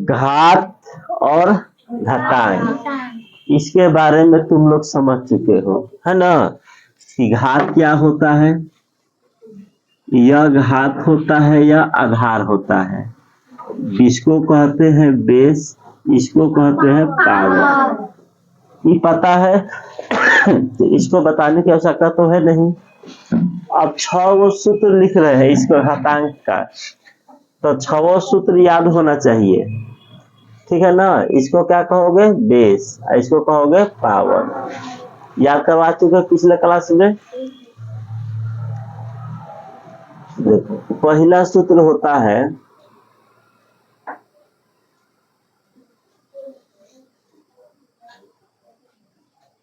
घात और घातांक, इसके बारे में तुम लोग समझ चुके हो, है ना, कि घात क्या होता है, यह घात होता है, यह आधार होता है, इसको कहते हैं बेस, इसको कहते हैं पावर। ये पता है तो इसको बताने की आवश्यकता तो है नहीं। अब 6 सूत्र लिख रहे हैं इसको घातांक का, तो 6 सूत्र याद होना चाहिए, ठीक है ना। इसको क्या कहोगे, बेस, इसको कहोगे पावर। याद करवा चुके पिछले क्लास में। देखो पहला सूत्र होता है,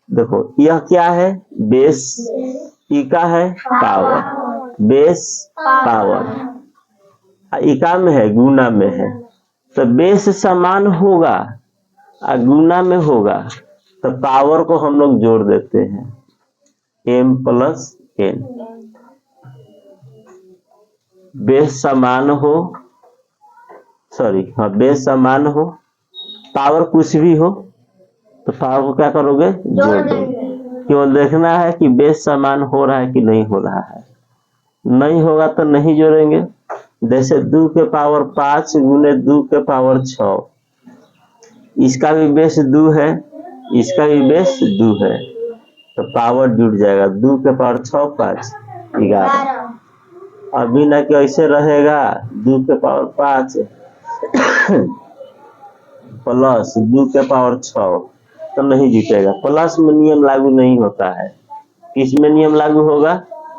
देखो यह क्या है, बेस, इका है पावर, बेस पावर, इका में है गुना में है, तो बेस समान होगा और गुना में होगा, तो पावर को हम लोग जोड़ देते हैं, m प्लस n। बेस समान हो, हाँ बेस समान हो, पावर कुछ भी हो, तो पावर को क्या करोगे, जोड़ दोगे। केवल देखना है कि बेस समान हो रहा है कि नहीं हो रहा है, नहीं होगा तो नहीं जोड़ेंगे। जैसे 2 के पावर 5 गुने 2 के पावर 6, इसका भी बेस 2 है, इसका भी बेस 2 है, तो पावर जुड़ जाएगा, 2 के पावर 6 5 11। अभी ना कि ऐसे रहेगा 2 के पावर 5 प्लस 2 के पावर 6, तो नहीं जीतेगा। प्लस में नियम लागू नहीं होता है, किस में नियम लागू होगा,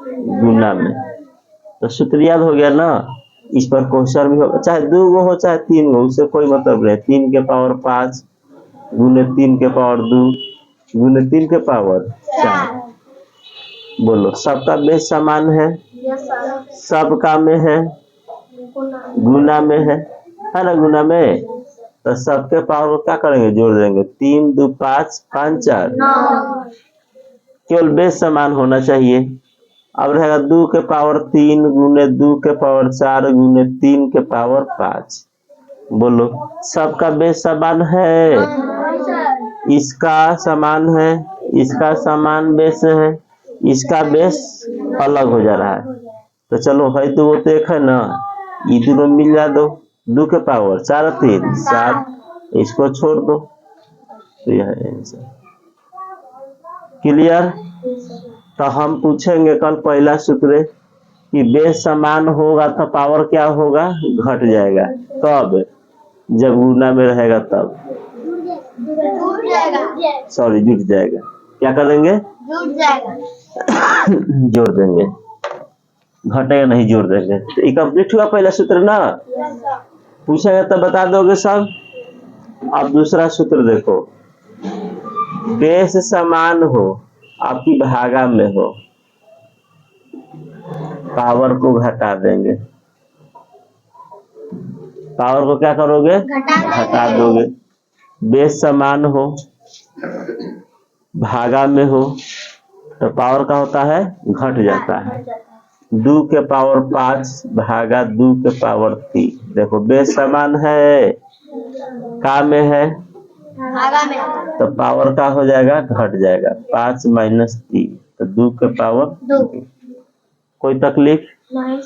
गुना में। तो सूत्र याद हो गया ना। इस पर क्वेश्चन भी होगा, चाहे 2 गो हो चाहे 3 गो, उससे कोई मतलब नहीं। 3 के पावर 5 गुने 3 के पावर 2 गुने 3 के पावर 4। बोलो सबका बेस समान है, सबका में है, गुना में है ना, गुना में। तो सबके पावर को क्या करेंगे, जोड़ देंगे, 3 2 5 5 4, केवल बेस समान होना चाहिए। अब रहेगा 2 के पावर 3 गुने 2 के पावर 4 गुने 3 के पावर 5। बोलो सबका बेस समान है, इसका समान है, इसका समान बेस है, इसका बेस अलग हो जा रहा है, तो चलो है तो वो तो एक है ना, ये दोनों मिल जा दो, 2 के पावर 4 3 7, इसको छोड़ दो, तो यह आंसर। क्लियर। तो हम पूछेंगे कल पहला सूत्र कि बेस समान होगा तो पावर क्या होगा, घट जाएगा। कब, जब गुना में रहेगा तब, सॉरी जुट जाएगा। क्या कर देंगे, जुट जाएगा जोड़ देंगे, घटेगा नहीं, जोड़ देंगे। तो ये कंप्लीट हुआ पहला सूत्र ना। पूछेगा तो बता दोगे सब। अब दूसरा सूत्र देखो, बेस समान हो, आपकी भागा में हो, पावर को घटा देंगे। पावर को क्या करोगे, घटा दोगे। बेस समान हो, भागा में हो, तो पावर का होता है, घट जाता है। 2 के पावर 5 भागा 2 के पावर 3। देखो बेस समान है, का में है, भागा में, तो पावर का हो जाएगा, घट जाएगा, 5 माइनस 3, तो 2 के पावर 2। कोई तकलीफ नहीं।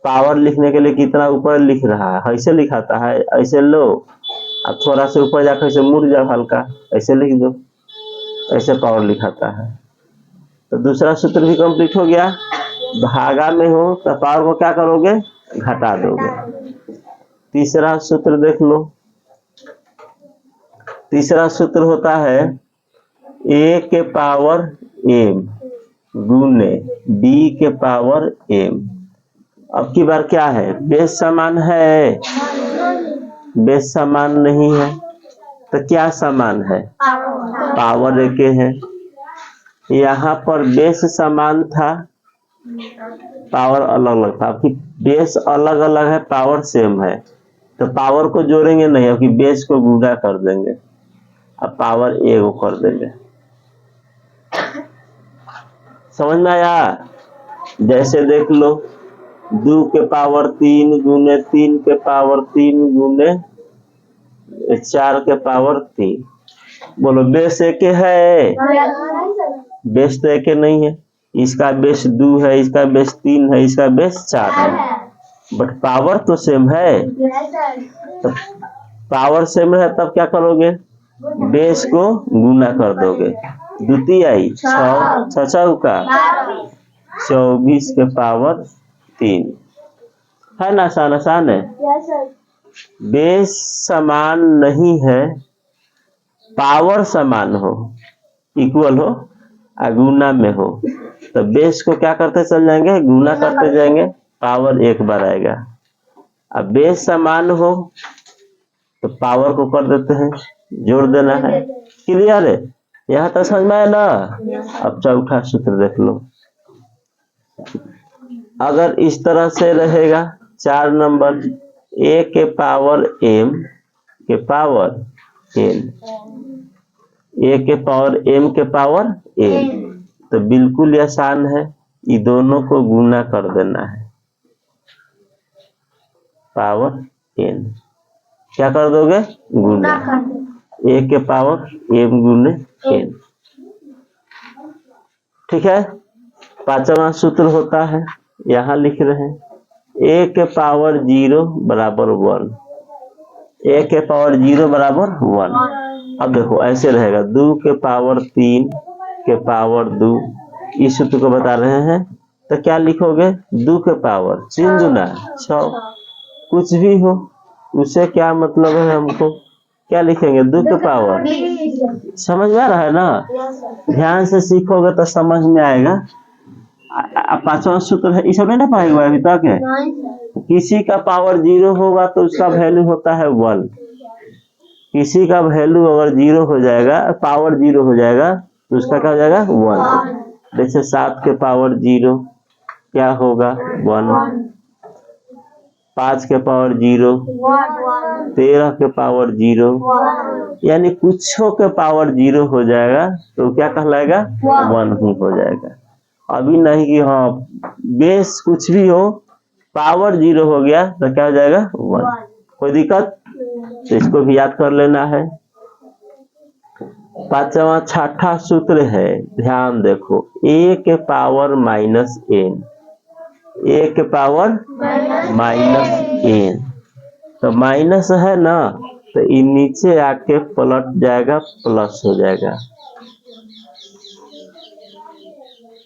पावर लिखने के लिए कितना ऊपर लिख रहा है, ऐसे लिखाता है, ऐसे लो, अब थोड़ा सा ऊपर जाकर ऐसे मुड़ जाओ हल्का, ऐसे लिख दो, ऐसे पावर लिखाता है। तो दूसरा सूत्र भी कंप्लीट हो गया। भागा में हो तो पावर को क्या करोगे, घटा दोगे। तीसरा सूत्र देख लो। तीसरा सूत्र होता है a के पावर m गुने b के पावर m। अब की बार क्या है, बेस समान है, बेस समान नहीं है, तो क्या समान है, पावर एक है। यहाँ पर बेस समान था, पावर अलग अलग था। आपकी बेस अलग अलग है, पावर सेम है, तो पावर को जोड़ेंगे नहीं, आपकी बेस को गुणा कर देंगे, अब पावर ए को कर देंगे। समझ में आया। जैसे देख लो, 2 के पावर 3 गुने 3 के पावर 3 गुने 4 के पावर 3। बोलो बेस एक है? बेस तो एक नहीं है, इसका बेस 2 है, इसका बेस 3 है, इसका बेस 4 है, बट पावर तो सेम है। तो पावर सेम है तब क्या करोगे, बेस को गुना कर दोगे। द्वितीय आई 6 चौका 24 के पावर 3, है ना? आसान आसान है। बेस समान नहीं है, पावर समान हो, इक्वल हो, गुना में हो, तो बेस को क्या करते चल जाएंगे, गुना करते जाएंगे, पावर एक बार आएगा। अब बेस समान हो तो पावर को कर देते हैं, जोड़ देना है। क्लियर है? यहाँ तक समझ में आया ना? अब चौथा सूत्र देख लो। अगर इस तरह से रहेगा 4 नंबर, a के पावर m के पावर n, a के पावर m के पावर n, तो बिल्कुल आसान है, ये दोनों को गुना कर देना है, पावर n क्या कर दोगे, गुना, a के पावर m गुने n। ठीक है? पांचवा सूत्र होता है, यहाँ लिख रहे हैं, a के पावर 0 बराबर 1, a के पावर 0 बराबर 1। अब देखो ऐसे रहेगा, 2 के पावर 3 के पावर 2, इस सूत्र को बता रहे हैं, तो क्या लिखोगे, 2 के पावर 3 गुना 6, कुछ भी हो उससे क्या मतलब है हमको, क्या लिखेंगे, 2 के पावर। समझ में आ रहा है ना? ध्यान से सीखोगे तो समझ में आएगा। पांचवा सूत्र है, इस नहीं ना पढ़ाई अभी तक है। किसी का पावर 0 होगा तो उसका वैल्यू होता है 1, किसी का वैल्यू अगर 0 हो जाएगा, पावर 0 हो जाएगा, तो उसका क्या हो जाएगा, 1। जैसे 7 के पावर 0 क्या होगा, 1, 5 के पावर 0, 13 के पावर 0, यानी कुछों के पावर 0 हो जाएगा तो क्या कहलाएगा, 1 ही हो जाएगा। अभी नहीं कि हाँ बेस कुछ भी हो, पावर 0 हो गया तो क्या हो जाएगा, 1। कोई दिक्कत? तो इसको भी याद कर लेना है। पांचवा छठा सूत्र है, ध्यान देखो, a के पावर माइनस n, a के पावर माइनस n, तो माइनस है ना, तो ये नीचे आके पलट जाएगा, प्लस हो जाएगा।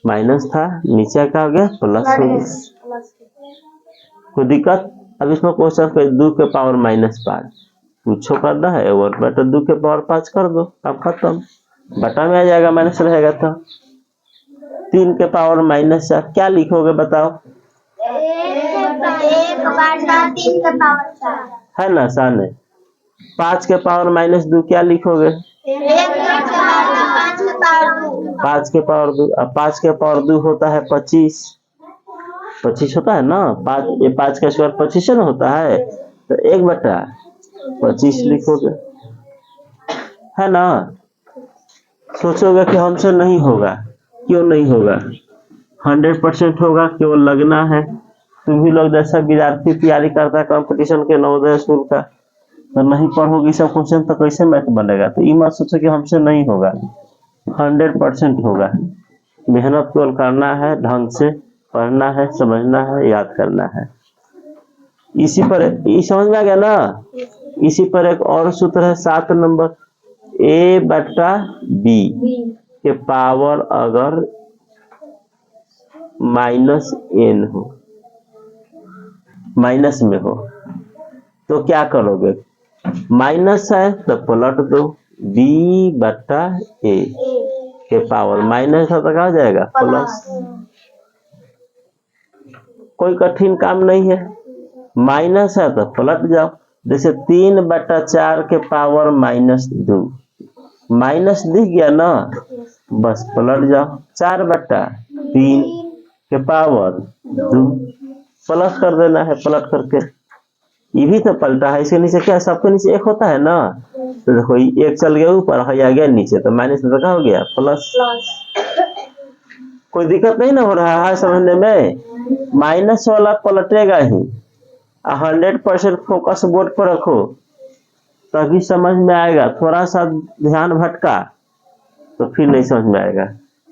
माइनस था, नीचे क्या हो गया, प्लस हो गया। कोई दिक्कत? अब इसमें क्वेश्चन पे 2 के पावर माइनस 5 पूछो करना है, और बटा 2 के पावर 5 कर दो, अब खत्म, बटा में आ जाएगा, माइनस रहेगा। तो 3 के पावर माइनस 4 क्या लिखोगे बताओ, 1 बटा 3 के पावर 4, है ना? आसान है। 5 के पावर माइनस 2 क्या लिखोगे, 1 बटा 5 के पावर 2, 5 के पावर 2। अब 5 के पावर 2 होता है 25, 25 होता है ना, 5 ये 5 का स्क्वायर 25 ना होता है, तो 1 बटा 25 लिखोगे, है ना? सोचोगे कि हमसे नहीं होगा, क्यों नहीं होगा, 100% होगा, केवल लगना है। तुम भी लोग जैसा विद्यार्थी तैयारी करता है कंपटीशन के नवोदय स्कूल का, तो नहीं पढ़ोगी सब क्वेश्चन तो कैसे मैथ बनेगा। तो ये मत सोचो कि हमसे नहीं होगा, 100% होगा। मेहनत केवल करना है, ढंग से पढ़ना है, समझना है, याद करना है। इसी पर ये समझ में आ गया ना? इसी पर एक और सूत्र है 7 नंबर, a बटा b के पावर अगर माइनस n हो, माइनस में हो, तो क्या करोगे, माइनस है तो पलट दो, b बटा a के पावर माइनस है तो क्या हो जाएगा, प्लस। कोई कठिन काम नहीं है, माइनस है तो पलट जाओ। जैसे 3 बटा 4 के पावर माइनस 2, माइनस दिख गया ना, बस पलट जाओ, 4 बटा 3 के पावर 2 प्लस कर देना है, पलट करके। ये भी तो पलटा है, इसके नीचे क्या, सबके नीचे 1 होता है ना, तो देखो 1 चल गया ऊपर, है आ गया नीचे, तो माइनस में क्या हो गया, प्लस। कोई दिक्कत नहीं ना हो रहा है समझने में? माइनस वाला पलटेगा ही, 100% फोकस बोर्ड पर रखो। तभी समझ में आएगा। थोड़ा सा ध्यान भटका तो फिर नहीं समझ में आएगा,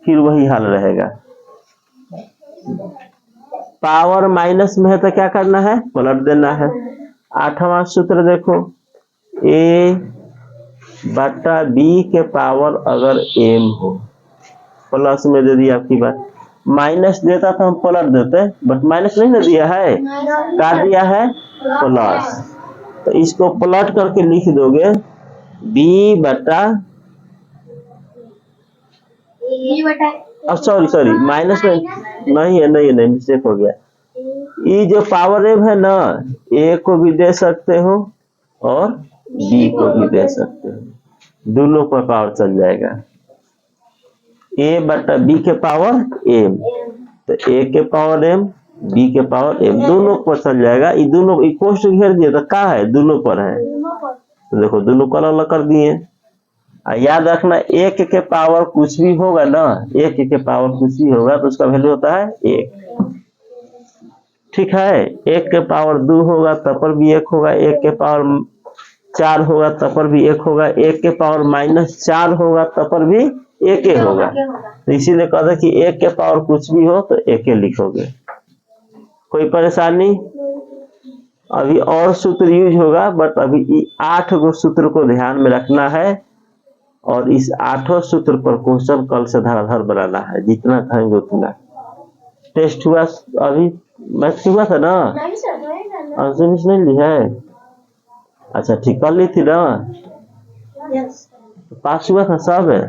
फिर वही हाल रहेगा। पावर माइनस में है तो क्या करना है, पलट देना है। 8वां सूत्र देखो, a बटा b के पावर अगर m हो, प्लस में दे दिया आपकी बात, माइनस देता तो हम पलट देते, बट माइनस नहीं ना दिया है, काट दिया है प्लस, तो इसको पलट करके लिख दोगे b बटा, सॉरी माइनस में नहीं है, मिस्टेक हो गया। ये जो पावर एम है ना, ए को भी दे सकते हो और बी को भी दे सकते हो, दोनों पर पावर चल जाएगा। ए बटा बी के पावर एम, तो ए के पावर एम, बी के पावर एम, दोनों पर चल जाएगा। ये दोनों इक्वल टू घेर दिया तो क्या है, दोनों पर है, तो देखो दोनों को अलग अलग कर दिए। याद रखना, एक के पावर कुछ भी होगा ना, एक के पावर कुछ भी होगा तो उसका वैल्यू होता है 1, ठीक है। 1 के पावर 2 होगा तब पर भी 1 होगा, 1 के पावर 4 होगा तब पर भी 1 होगा, 1 के पावर -4 होगा तब पर भी 1 ही होगा। तो इसीलिए कहते कि 1 के पावर कुछ भी हो तो 1 ही लिखोगे। कोई परेशानी? अभी और सूत्र यूज होगा, बट अभी 8 गो सूत्र को ध्यान में रखना है, और इस 8 सूत्र पर क्वेश्चन कल से धराधर बनाना है, जितना कहेंगे उतना। टेस्ट हुआ अभी, मैथ हुआ था ना, आंसर नहीं ली है, अच्छा ठीक, कर ली थी ना, पास हुआ था सब है।